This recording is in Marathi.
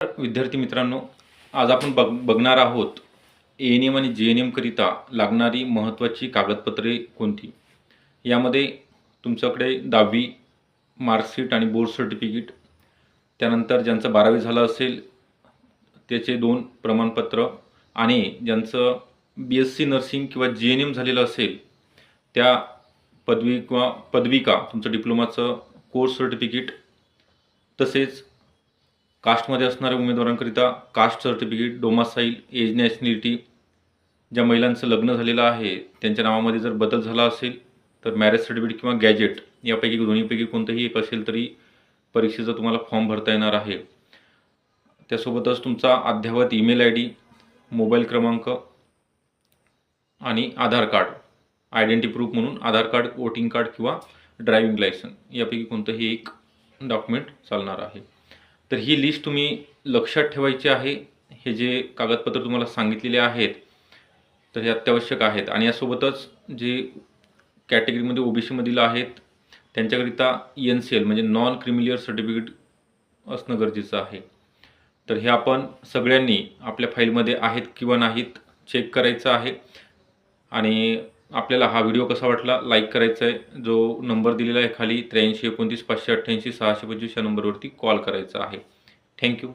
विद्यार्थी मित्रांनो, आज आपण बघणार आहोत एएनएम आणि जेएनएम करिता लागणारी महत्त्वाची कागदपत्रे कोणती. यामध्ये तुमच्याकडे 10वी मार्कशीट आणि बोर्ड सर्टिफिकेट, त्यानंतर ज्यांचं 12वी झालं असेल त्याचे 2 प्रमाणपत्र आणि ज्यांचं BSc नर्सिंग किंवा जेएनएम झालेलं असेल त्या पदवी किंवा पदविका, तुमचं डिप्लोमाचं कोर्स सर्टिफिकेट, तसेच कास्टमध्ये असणाऱ्या उमेदवारांकरिता caste certificate, domicile, age, nationality, ज्या महिलांचं लग्न झालेलं आहे त्यांच्या नावामध्ये जर बदल झाला असेल तर मॅरेज सर्टिफिकेट किंवा गॅजेट यापैकी दोन्हीपैकी कोणतंही एक असेल तरी परीक्षेचा तुम्हाला फॉर्म भरता येणार आहे. त्यासोबतच तुमचा अद्ययावत ईमेल ID, मोबाईल क्रमांक आणि आधार कार्ड, आयडेंटिटी प्रूफ म्हणून आधार कार्ड, वोटिंग कार्ड किंवा ड्रायव्हिंग लायसन यापैकी कोणतंही एक डॉक्युमेंट चालणार आहे. तर ही लिस्ट तुम्ही लक्षात ठेवायची आहे. हे जे कागदपत्र तुम्हाला सांगितलेले आहेत तर हे अत्यावश्यक आहेत. आणि यासोबतच जे कॅटेगरीमध्ये OBCमधील आहेत त्यांच्याकरिता NCL म्हणजे नॉन क्रिमिलियर सर्टिफिकेट असणं गरजेचं आहे. तर हे आपण सगळ्यांनी आपल्या फाईलमध्ये आहेत किंवा नाहीत चेक करायचं आहे. आणि आपल्याला हा व्हिडिओ कसा वाटला लाईक करायचा आहे. जो नंबर दिलेला आहे खाली 83 29 588 625 या नंबरवरती कॉल करायचा आहे. थँक्यू.